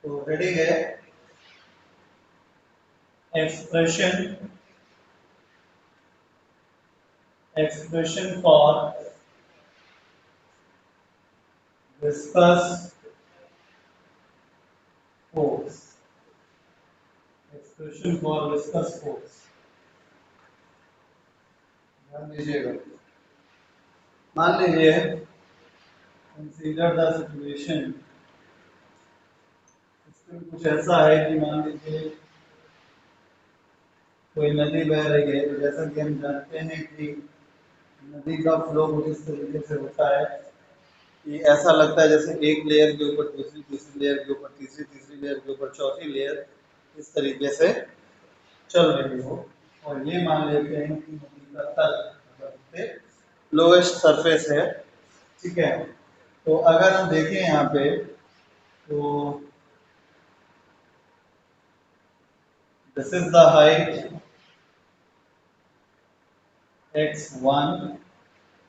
तो हेडिंग है expression for viscous force. Expression for viscous force, ध्यान दीजिएगा। मान लीजिए कंसीडर द सिचुएशन, कुछ ऐसा है कि मान लीजिए कोई नदी बह रही है। तो जैसा कि हम जानते हैं कि नदी का फ्लो कुछ इस तरीके से होता है कि ऐसा लगता है जैसे एक लेयर के ऊपर दूसरी, दूसरी लेयर के ऊपर तीसरी, तीसरी लेयर के ऊपर चौथी लेयर इस तरीके से चल रही हो। और ये मान लेते हैं कि नदी का तल लोएस्ट सरफेस है, ठीक है। तो अगर हम देखें यहाँ पे तो this is the height x1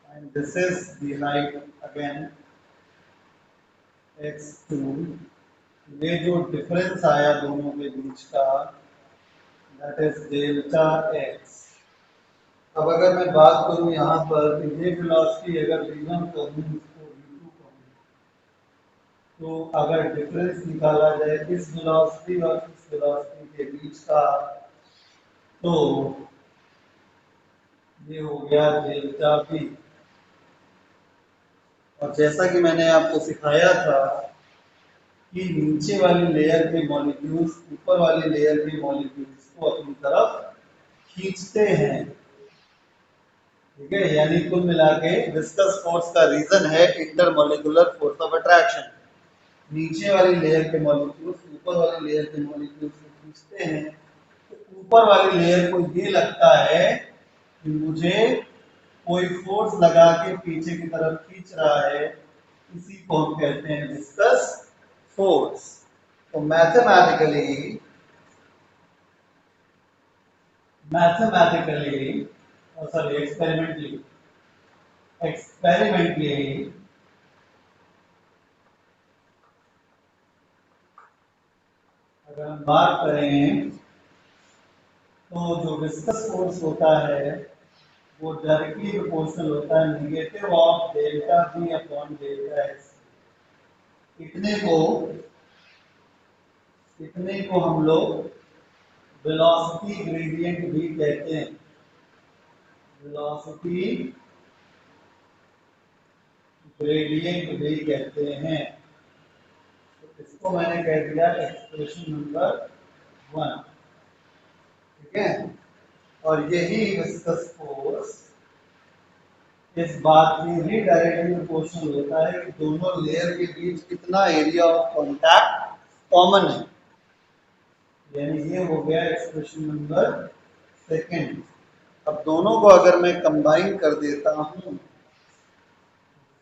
and this is the height again x2। ये जो डिफरेंस आया दोनों के बीच का दैट इज डेल्टा x। अब अगर मैं बात करूं यहाँ पर कि ये वेलोसिटी अगर v1 कहूँ इसको v2 कहूँ, तो अगर डिफरेंस निकाला जाए इस वेलोसिटी और इस वेलोसिटी के बीच का, तो ये हो गया डेल्टा v। और जैसा कि मैंने आपको सिखाया था कि नीचे वाली लेयर के मॉलिक्यूल्स ऊपर वाली लेयर के मॉलिक्यूल्स को अपनी तरफ खींचते हैं, ठीक है। यानी कुल मिला के विस्कस फोर्स का रीजन है इंटरमॉलिक्यूलर फोर्स ऑफ अट्रैक्शन। नीचे वाली लेयर के मॉलिक्यूल्स ऊपर वाली लेयर के मॉलिक्यूल्स को खींचते हैं। तो ऊपर वाली लेयर को ये लगता है कि मुझे कोई फोर्स लगा के पीछे की तरफ खींच रहा है, इसी को हम कहते हैं विस्कस फोर्स। तो मैथमेटिकली सॉरी एक्सपेरिमेंटली अगर हम बात करें तो जो विस्कस फोर्स होता है वो डायरेक्टली प्रोपोर्शनल होता है negative of delta v upon delta x। इतने को हम लोग वेलोसिटी ग्रेडियंट भी कहते हैं। वेलोसिटी ग्रेडियंट भी कहते हैं। तो इसको मैंने कह दिया एक्सप्रेशन नंबर 1, ठीक है। और यही विस्कस फोर्स इस बात की भी डायरेक्टली प्रोपोर्शनल होता है कि दोनों लेयर के बीच कितना एरिया ऑफ कांटेक्ट कॉमन है। यानी ये हो गया एक्सप्रेशन नंबर 2। अब दोनों को अगर मैं कंबाइन कर देता हूं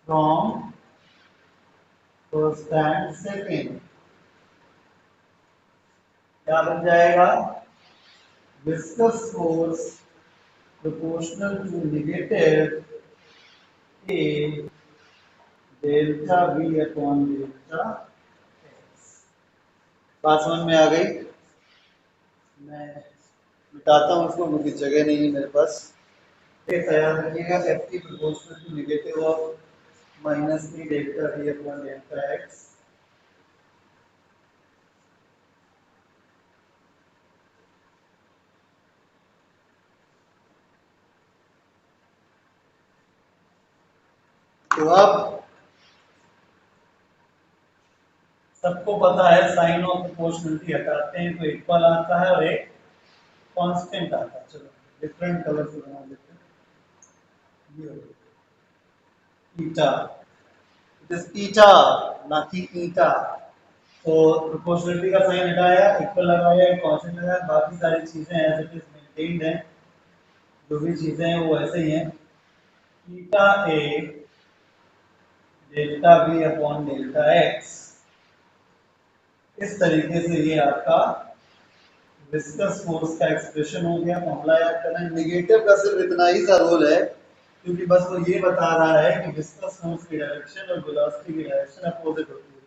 फ्रॉम फर्स्ट एंड सेकेंड, क्या बन जाएगा? Viscous force proportional to negative A delta v upon delta x। बात समझ में आ गई? मैं मिटाता हूँ इसको क्योंकि जगह नहीं है मेरे पास। एक याद रखिएगा f की proportional to negative of minus e delta v upon delta x। तो अब सबको पता है साइन ऑफ प्रोपोर्शनलिटी हटाते हैं तो इक्वल आता है और एक कांस्टेंट आता है। चलो डिफरेंट कलर से बना देते हैं। ये ईटा, इट इज ईटा ना कि ईटा। तो प्रोपोर्शनलिटी का साइन हटाया, इक्वल लगाया, कांस्टेंट लगाया, बाकी सारी चीजें एज इट इज मेंटेन्ड है। जो भी चीजें हैं वो ऐसे ही हैं। Eta A delta v upon delta x। इस तरीके से ये आपका विस्कस फोर्स का एक्सप्रेशन हो गया। फॉर्मूला याद करना है। नेगेटिव का सिर्फ इतना ही सा रोल है क्योंकि बस वो ये बता रहा है कि विस्कस फोर्स की डायरेक्शन और वेलोसिटी की डायरेक्शन अपोजिट होती है।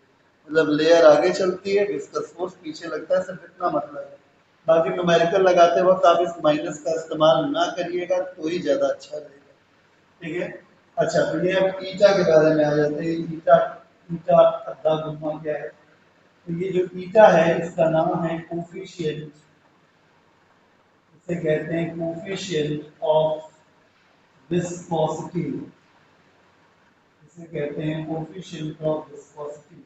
मतलब लेयर आगे चलती है, विस्कस फोर्स पीछे लगता है, सिर्फ इतना मतलब है। बाकी न्यूमेरिकल लगाते वक्त आप इस माइनस का इस्तेमाल ना करिएगा तो ही ज्यादा अच्छा रहेगा। ठीक है। अच्छा, तो ये अब ईटा के बारे में आ जाते हैं। ईटा, ईटा अद्धा गुम्मा क्या है? तो ये जो ईटा है इसका नाम है कोफिशिएंट, इसे कहते हैं कोफिशिएंट ऑफ विस्कोसिटी, इसे कहते हैं कोफिशिएंट ऑफ विस्कोसिटी।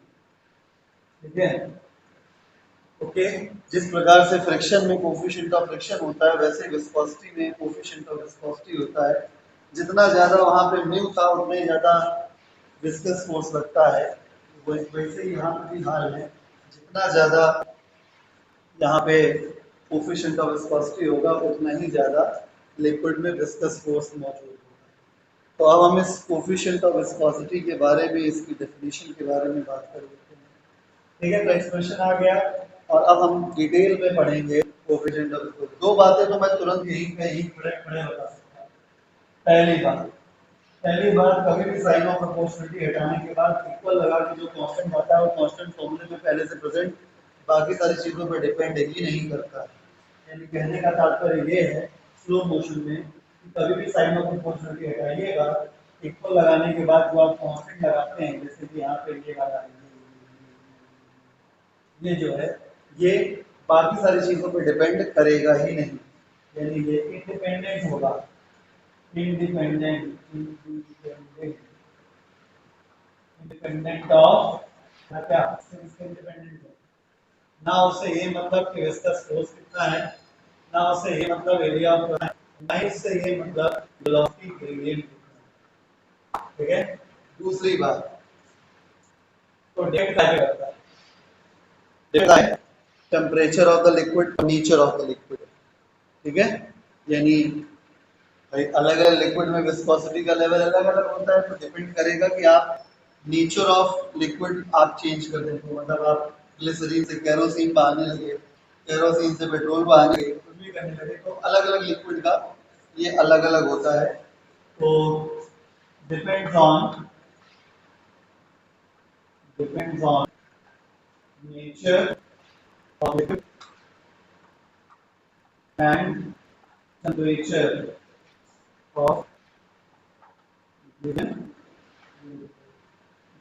ठीक है। ओके। जिस प्रकार से फ्रिक्शन में कोफिशिएंट ऑफ फ्रिक्शन होता है, वैसे विस्कोसिटी में कोफिशिएंट ऑफ विस्कोसिटी होता है। जितना ज्यादा वहां पे म्यू था उतने ज्यादा विस्कस फोर्स लगता है। वैसे ही यहाँ पे भी हाल है, जितना ज्यादा यहाँ पे कोफिशिएंट ऑफ विस्कोसिटी होगा उतना ही ज्यादा लिक्विड में विस्कस फोर्स मौजूद होगा। तो अब हम इस कोफिशिएंट ऑफ विस्कोसिटी के बारे में, इसकी डेफिनेशन के बारे में बात कर लेते हैं। ठीक है, तो एक्सप्रेशन आ गया और अब हम डिटेल में पढ़ेंगे कोफिशिएंट ऑफ विस्कोसिटी। दो बातें तो मैं तुरंत यही पे ही खड़े खड़े बता सकता हूँ। पहली बात कभी भी साइन ऑफ प्रोपोर्शनलिटी हटाने के बाद इक्वल लगा के जो कांस्टेंट आता है वो कांस्टेंट फॉर्मूले में पहले से प्रेजेंट, बाकी सारी चीजों पर डिपेंड ही नहीं करता है। यानी कहने का तात्पर्य ये है स्लो मोशन में कि कभी भी साइन ऑफ प्रोपोर्शनलिटी हटाइएगा, इक्वल लगाने के बाद जो आप कांस्टेंट लगाते हैं, जैसे कि यहाँ पे ये वाला ये जो है, ये बाकी सारी चीजों पर डिपेंड करेगा ही नहीं, यानी ये इंडिपेंडेंट होगा। इंडिपेंडेंट इंडिपेंडेंट इंडिपेंडेंट ऑफ क्या, इसके इंडिपेंडेंट है ना। उससे ये मतलब कि विस्कस फोर्स कितना है, ना उससे ये मतलब एरिया ऑफ, ना इससे ये मतलब वेलोसिटी ग्रेडियंट कितना है। ठीक है। दूसरी बात, तो डेट क्या करता है? डेट है temperature of the liquid, nature of the liquid. ठीक है। यानी भाई अलग अलग लिक्विड में विस्कोसिटी का लेवल अलग अलग होता है, तो डिपेंड करेगा कि आप नेचर ऑफ लिक्विड आप चेंज कर दें। तो मतलब आप ग्लिसरीन से केरोसिन बहाने लगे, केरोसिन से पेट्रोल बहाने लगे, कुछ भी करने लगे, तो अलग अलग लिक्विड का ये अलग अलग होता है। तो depends on nature of liquid and temperature of given.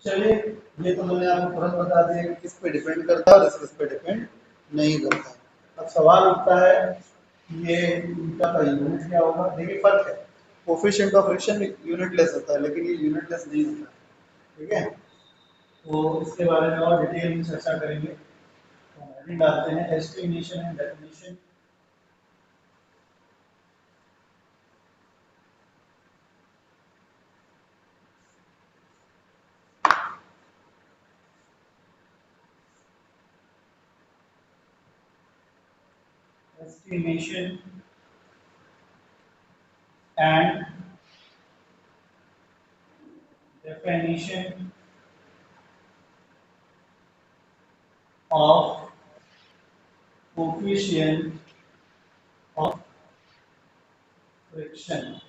चलिए, ये तो मैंने आपको तुरंत बता दिया कि किस पे डिपेंड करता है और किस पे डिपेंड नहीं करता। अब सवाल उठता है कि ये इनका का यूनिट क्या होगा। देखिए फर्क है, कोफिशिएंट ऑफ फ्रिक्शन यूनिटलेस होता है, लेकिन ये यूनिटलेस नहीं होता। ठीक है। तो इसके बारे में और डिटेल में चर्चा करेंगे। तो हेडिंग डालते हैं estimation and definition. Estimation and definition of coefficient of friction.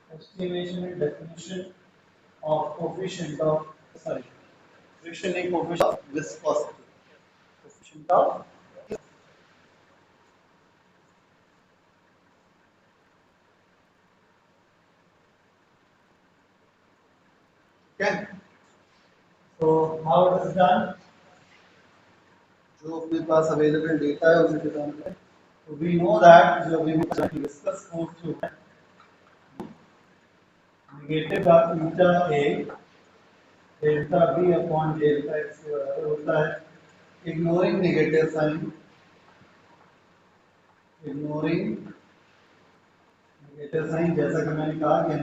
Estimation and definition of coefficient of, sorry, friction नहीं, coefficient of viscosity. Coefficient of, okay. So how it is done? जो अपने पास available data है उसे define करें। तो we know that जो अभी viscous force जो है negative beta A delta B upon delta x के बराबर होता है। Ignoring negative sign, ignoring negative sign, जैसा कि मैंने कहा कि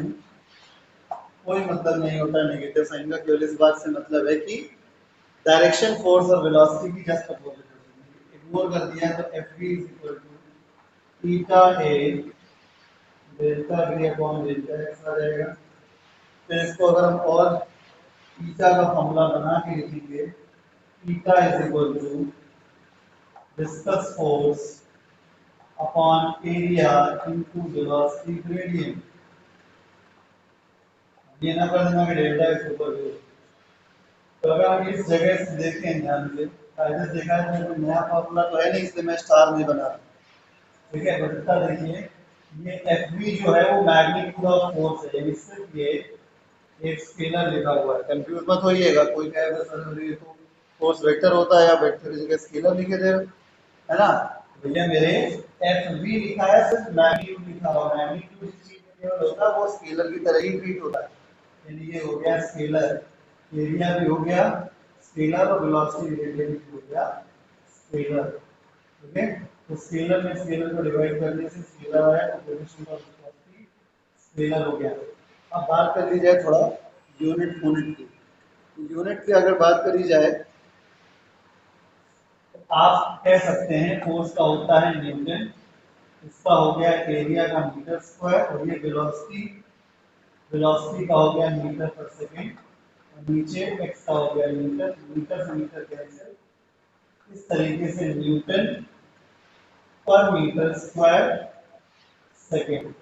कोई मतलब नहीं होता नेगेटिव साइन का, केवल इस बात से मतलब है कि डायरेक्शन फोर्स और वेलोसिटी की जस्ट अपोजिट होगी। इग्नोर कर दिया तो F B is equal to theta A delta B upon delta X आ जाएगा। फिर इसको अगर हम और थीटा का फॉर्मूला बना के लिखेंगे, theta is equal to viscous force upon area into velocity gradient. ये ना कर देना कि डेल्टा एक्स ऊपर तो अगर हम इस जगह से देखें ध्यान से, कायदे से देखा है तो नया फॉर्मूला तो है नहीं, इसलिए मैं स्टार नहीं बना रहा। ठीक है, बदलता देखिए, ये एफ वी जो है वो मैग्नीट्यूड ऑफ फोर्स है, यानी सिर्फ ये एक स्केलर लिखा हुआ है। कंफ्यूज मत होइएगा, कोई कहेगा सर ये तो फोर्स वेक्टर होता है, या वेक्टर की जगह स्केलर लिखे दे रहे हो, है ना। भैया मेरे एफ वी लिखा है, सिर्फ मैग्नीट्यूड लिखा हुआ, मैग्नीट्यूड जिस चीज में केवल होता है वो स्केलर की तरह ही ट्रीट होता है। यानी ये हो गया स्केलर, एरिया भी हो गया स्केलर, और वेलोसिटी ग्रेडियंट भी हो गया स्केलर। ठीक है, तो स्केलर में स्केलर को डिवाइड करने से स्केलर आया, तो कोएफिशिएंट ऑफ वेलोसिटी स्केलर हो गया। अब बात कर ली जाए थोड़ा यूनिट यूनिट की। यूनिट की अगर बात करी जाए तो आप कह सकते हैं फोर्स का होता है न्यूटन, इसका हो गया एरिया का मीटर स्क्वायर, और ये वेलोसिटी, वेलोसिटी का हो गया मीटर पर सेकंड, और नीचे एक्स का हो गया मीटर, मीटर से मीटर कैंसिल, इस तरीके से न्यूटन पर मीटर स्क्वायर सेकंड।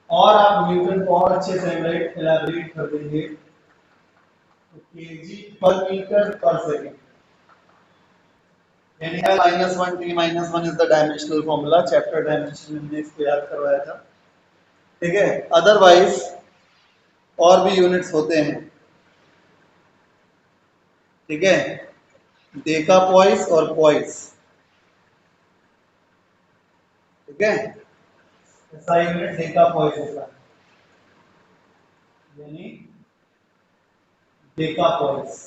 और आप न्यूटन को और अच्छे से इलैबोरेट कर देंगे तो केजी पर मीटर पर सेकंड, यानी -1 t -1 is the dimensional formula, chapter dimension में हमने इसको याद करवाया था। ठीक है, अदरवाइज और भी यूनिट्स होते हैं। ठीक है, डेका पॉइस और पॉइस। ठीक है, ऐसा यूनिट डेका पॉइस होता है, यानी डेका पॉइस,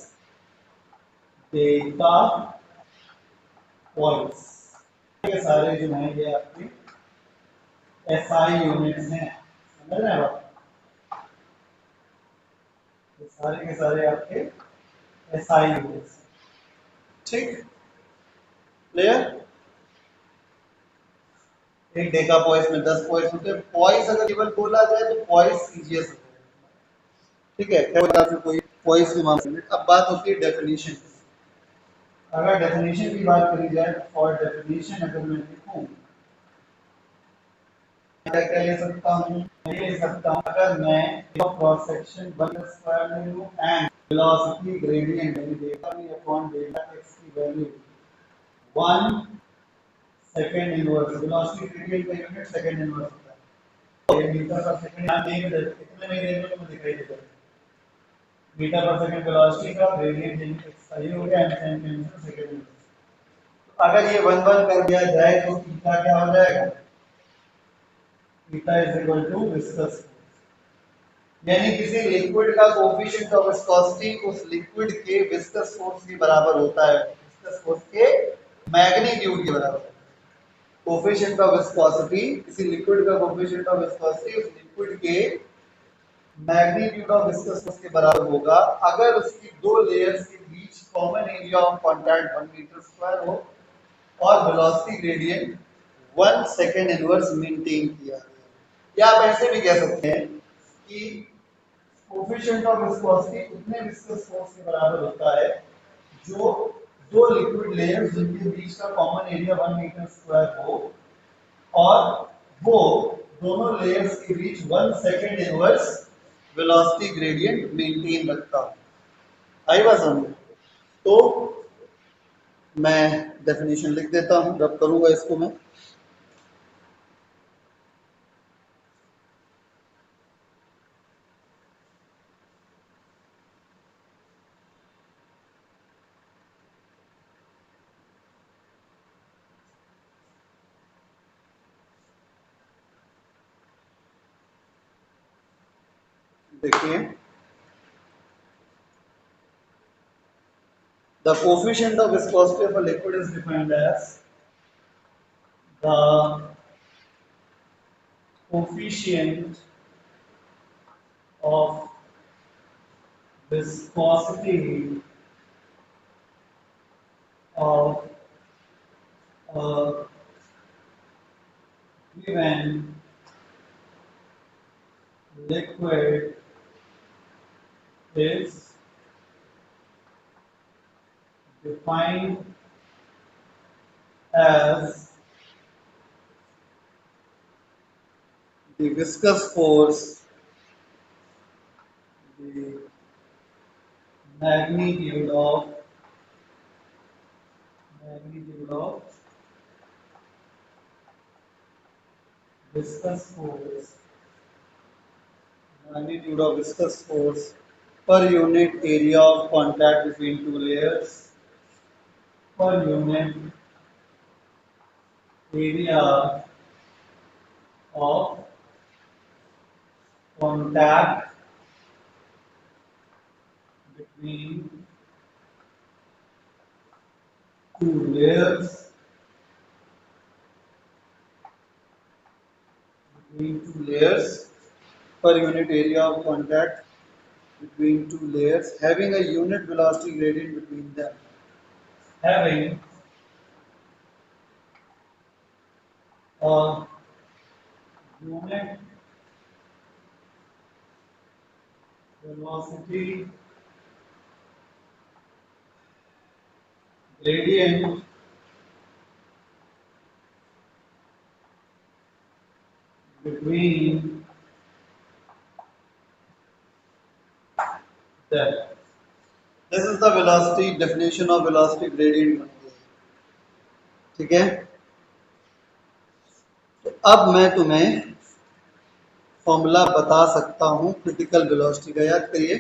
डेका पॉइस। ये सारे जो हैं ये आपके एसआई यूनिट्स हैं, समझ रहे हैं आप, ये सारे के सारे आपके एसआई यूनिट्स। ठीक, क्लियर। एक डेका पॉइस में 10 पॉइस होते हैं। पॉइस अगर केवल बोला जाए तो पॉइस सीजीएस होता है। ठीक है, केवल कोई पॉइस के मामले में। अब बात होती है डेफिनेशन। अगर डेफिनेशन की बात करी जाए तो फॉर डेफिनेशन अगर मैं लिखूं, क्या ले सकता हूं, मैं ले सकता हूं अगर मैं क्रॉस सेक्शन 1 स्क्वायर ले लूं एंड वेलोसिटी ग्रेडियंट यानी delta v upon delta x की value 1 second inverse, velocity gradient का यूनिट सेकंड इनवर्स होता है। ये मीटर पर सेकंड आप देख रहे कितने में देख रहे हो, दिखाई देता है मीटर पर सेकंड वेलोसिटी का ग्रेडियंट यानी x का, ये हो गया एम सेकंड इनवर्स। तो अगर ये 1 1 कर दिया जाए तो थीटा क्या हो जाएगा, theta is equal to viscous, यानी किसी लिक्विड का कोएफिशिएंट ऑफ विस्कोसिटी उस लिक्विड के विस्कस फोर्स के बराबर होता है, विस्कस फोर्स के मैग्नीट्यूड के बराबर है। कोएफिशिएंट ऑफ विस्कोसिटी, किसी लिक्विड का कोएफिशिएंट ऑफ विस्कोसिटी उस लिक्विड के मैग्नीट्यूड ऑफ विस्कस फोर्स के बराबर होगा अगर उसकी दो लेयर्स के बीच common area of contact 1 metre square हो और velocity gradient 1 second inverse maintain किया गया। या आप ऐसे भी कह सकते हैं कि कोएफिशिएंट ऑफ विस्कोसिटी उतने विस्कस फोर्स के बराबर होता है जो दो लिक्विड लेयर्स जिनके बीच का कॉमन एरिया 1 मीटर स्क्वायर हो और वो दोनों लेयर्स के बीच 1 second inverse velocity gradient maintain रखता है। आई बात समझ। तो मैं डेफिनेशन लिख देता हूं, रब करूंगा इसको मैं। देखिए, the coefficient of viscosity of a liquid is defined as the coefficient of viscosity of a given liquid is defined as the viscous force, the magnitude of magnitude of viscous force magnitude of viscous force per unit area of contact between two layers per unit area of contact between two layers per unit area of contact between two layers having a unit velocity gradient between them having a unit velocity gradient between them. This is the velocity definition of velocity gradient. ठीक है, तो अब मैं तुम्हें formula बता सकता हूं critical velocity का। याद करिए,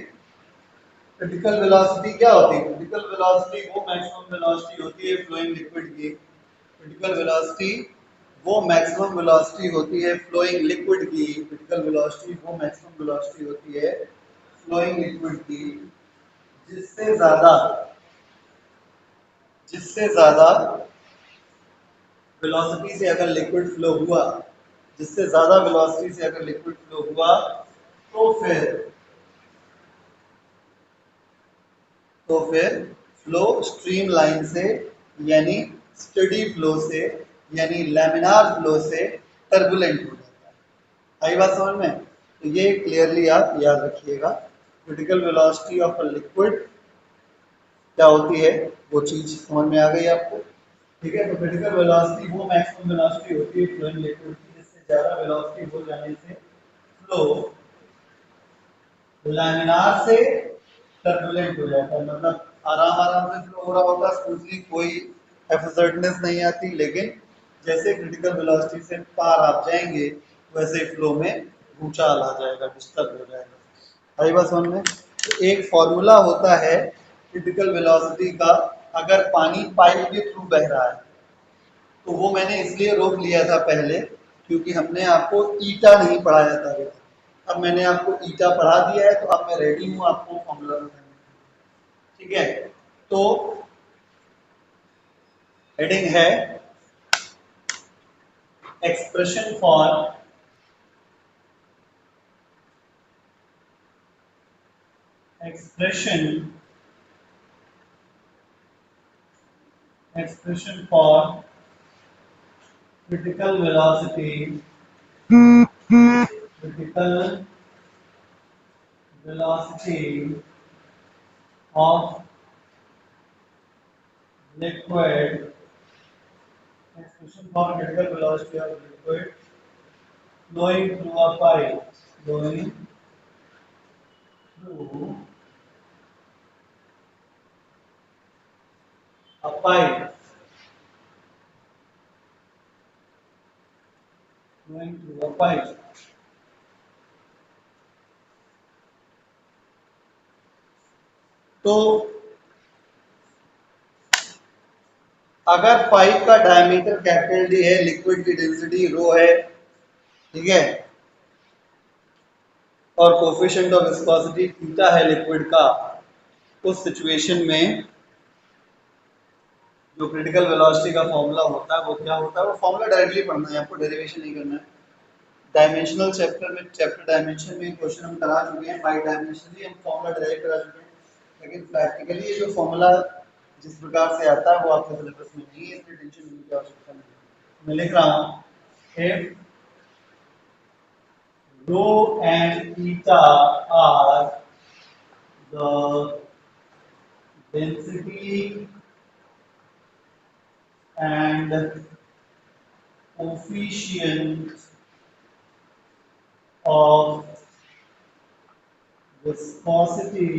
क्रिटिकल वेलोसिटी क्या होती है? क्रिटिकल वेलोसिटी वो मैक्सिमम वेलोसिटी होती है फ्लोइंग लिक्विड की। क्रिटिकल वेलोसिटी वो मैक्सिमम वेलोसिटी होती है फ्लोइंग लिक्विड की। क्रिटिकल वेलोसिटी वो मैक्सिमम वेलोसिटी होती है फ्लोइंग लिक्विड की जिससे ज्यादा वेलोसिटी से अगर लिक्विड फ्लो हुआ जिससे ज्यादा वेलोसिटी से अगर लिक्विड फ्लो हुआ तो फिर फ्लो स्ट्रीम लाइन से यानी स्टेडी फ्लो से यानी लैमिनार फ्लो से टर्बुलेंट हो जाता है। आई बात समझ में? तो ये क्लियरली आप याद रखिएगा। Critical velocity of a liquid क्या होती है, वो चीज समझ में आ गई आपको? ठीक है, तो क्रिटिकल वेलोसिटी वो मैक्सिमम वेलोसिटी होती है फ्लोइंग लिक्विड की जिससे ज्यादा वेलोसिटी हो जाने से फ्लो लैमिनार से टर्बुलेंट हो जाता है। मतलब आराम आराम से फ्लो हो रहा होगा स्मूथली, कोई हैफर्डनेस नहीं आती, लेकिन जैसे क्रिटिकल वेलोसिटी से पार आप जाएंगे वैसे फ्लो में भूचाल आ जाएगा, डिस्टर्ब हो जाएगा। आई बात समझ में? तो एक फॉर्मूला होता है क्रिटिकल वेलोसिटी का, अगर पानी पाइप के थ्रू बह रहा है तो वो मैंने इसलिए रोक लिया था पहले क्योंकि हमने आपको ईटा नहीं पढ़ाया था अभी तक। अब मैंने आपको ईटा पढ़ा दिया है तो अब मैं रेडी हूँ आपको फॉर्मूला बताने। ठीक है, तो हेडिंग है expression for expression expression for critical velocity critical velocity of liquid expression for critical velocity of liquid flowing through a pipe flowing through a pipe flowing through a pipe। तो अगर pipe का diameter capital D है, liquid की density rho है, ठीक है, और coefficient of viscosity theta है लिक्विड का, उस सिचुएशन में जो क्रिटिकल वेलोसिटी का फॉर्मूला होता है वो क्या होता है? वो फॉर्मूला डायरेक्टली पढ़ना है आपको, डेरिवेशन नहीं करना है। डायमेंशनल चैप्टर डायमेंशन में क्वेश्चन हम करा चुके हैं, बाय डायमेंशनली हम फॉर्मूला डायरेक्ट करा चुके हैं, लेकिन प्रैक्टिकली ये जो फॉर्मूला जिस प्रकार से आता है वो आपके सिलेबस में नहीं है, इसलिए टेंशन लेने की आवश्यकता नहीं है। मैं लिख रहा हूँ if rho and eta are the density and coefficient of viscosity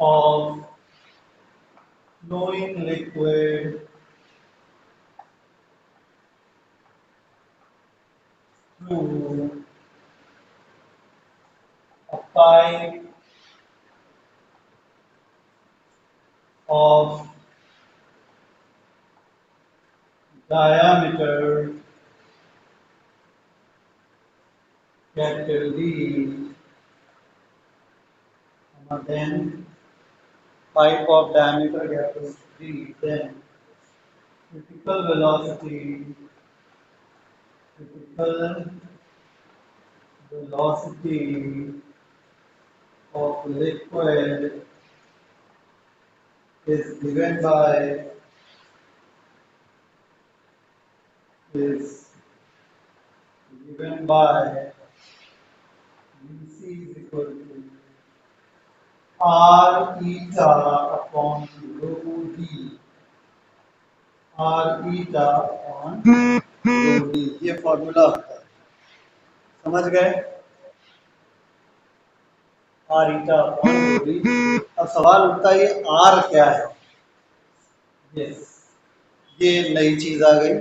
of flowing liquid through a pipe of diameter capital D, then pipe of diameter capital D, then critical critical velocity of liquid is is given by VC is equal to R eta upon rho D, R eta upon rho D, ये formula होता है, समझ गए? R eta upon rho D। अब सवाल उठता है ये R क्या है? यस, ये नई चीज आ गई,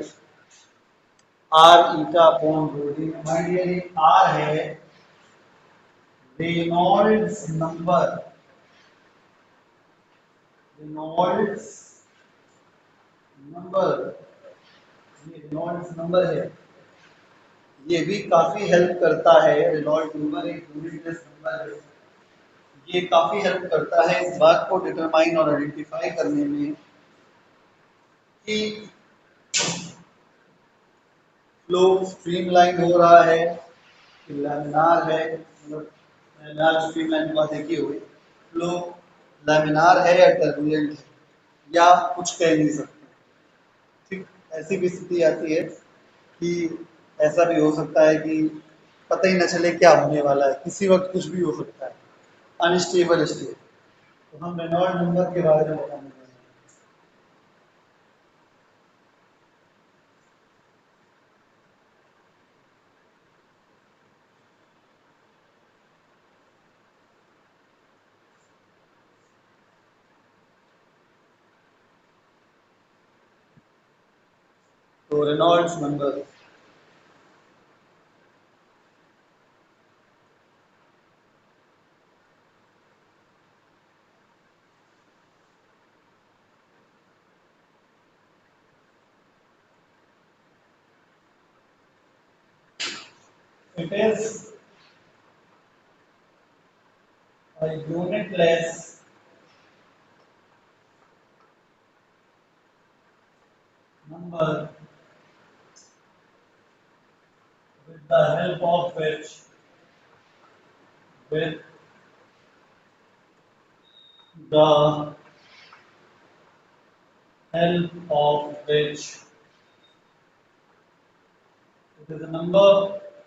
R eta upon rho D। Mind ये R है रेनॉल्ड्स नंबर, रेनॉल्ड्स नंबर, ये रेनॉल्ड्स नंबर है, ये भी काफी हेल्प करता है। रेनॉल्ड्स नंबर एक यूनिटलेस नंबर है, ये काफी हेल्प करता है इस बात को डिटरमाइन और आइडेंटिफाई करने में कि फ्लो स्ट्रीमलाइन हो रहा है कि लैमिनार है, मतलब लैमिनार स्ट्रीमलाइन की बात देखी हुई, फ्लो लैमिनार है या टर्बुलेंट है या कुछ कह नहीं सकते। ठीक, ऐसी भी स्थिति आती है कि ऐसा भी हो सकता है कि पता ही न चले क्या होने वाला है, किसी वक्त कुछ भी हो सकता है, अनस्टेबल स्टेट। तो हम रेनॉल्ड नंबर के बारे में बताने वाले हैं। तो Reynolds number it is a unitless number with the help of which with the help of which it is a number,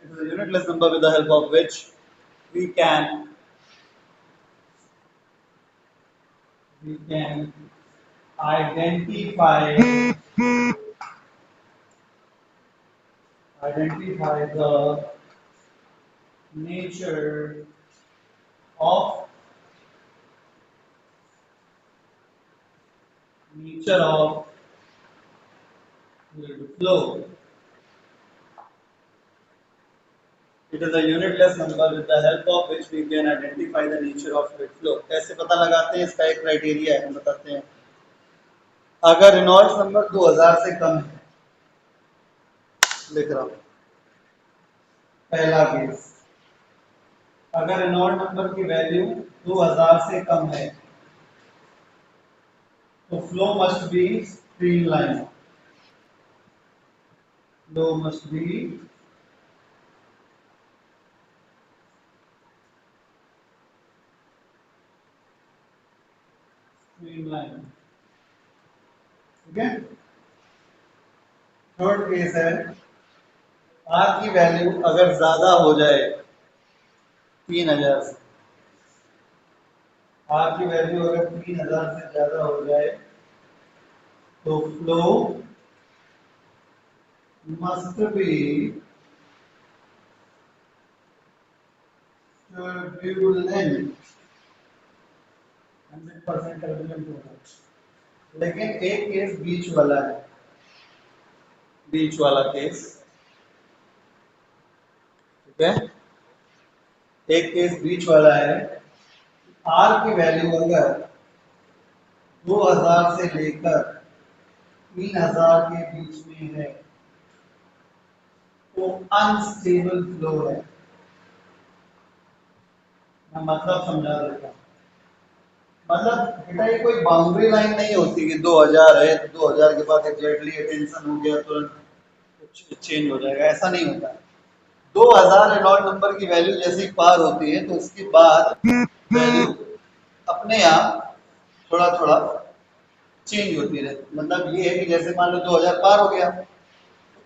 it is a unitless number with the help of which we can identify the nature of fluid flow. It is a unitless number with the help of which we can identify the nature of fluid flow। कैसे पता लगाते हैं, इसका एक criteria है, हम बताते हैं। अगर रेनॉल्ड्स नंबर 2000 से कम है, लिख रहा हूं पहला केस, अगर रेनॉल्ड नंबर की वैल्यू 2000 से कम है तो flow must be streamline, flow must be streamline. ठीक है, थर्ड केस है, आर की वैल्यू अगर ज्यादा हो जाए 3000 से, आर की वैल्यू अगर 3000 से ज्यादा हो जाए तो flow must be turbulent 100% turbulent होगा, लेकिन एक केस बीच वाला है, बीच वाला केस, ठीक है। एक केस बीच वाला है, आर की वैल्यू अगर 2000 से लेकर 3000 के बीच में है तो अनस्टेबल फ्लो है। मैं मतलब समझा देता हूँ। मतलब बेटा ये कोई बाउंड्री लाइन नहीं होती कि 2000 है तो 2000 के बाद एग्जैक्टली टेंशन हो गया तुरंत कुछ चेंज हो जाएगा, ऐसा नहीं होता। 2000 रेनॉल्ड नंबर की वैल्यू जैसे ही पार होती है तो उसके बाद वैल्यू अपने आप थोड़ा थोड़ा चेंज होती रहती। मतलब ये है कि जैसे मान लो 2000 पार हो गया,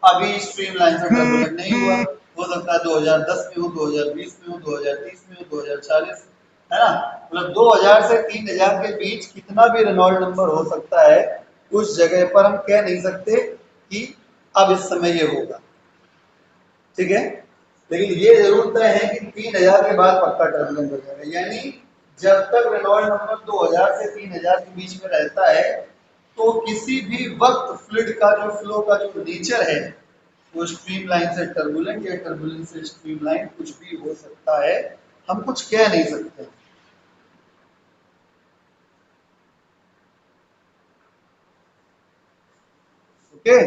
अभी स्ट्रीम लाइन से टर्बुलेंट नहीं हुआ, हो सकता है 2010 में हो, 2020 में हो, 2030 में हो, 2040, है ना। मतलब 2000 से 3000 के बीच कितना भी रेनॉल्ड नंबर हो सकता है, उस जगह पर हम कह नहीं सकते कि अब इस समय ये होगा, ठीक है। लेकिन ये जरूर तय है कि 3000 के बाद पक्का टर्बुलेंट हो जाएगा। यानी जब तक रेनॉल्ड नंबर 2000 से 3000 के बीच में रहता है तो किसी भी वक्त फ्लूइड का जो फ्लो का जो नेचर है वो स्ट्रीम लाइन से टर्बुलेंट या टर्बुलेंट से स्ट्रीम लाइन कुछ भी हो सकता है, हम कुछ कह नहीं सकते। ओके।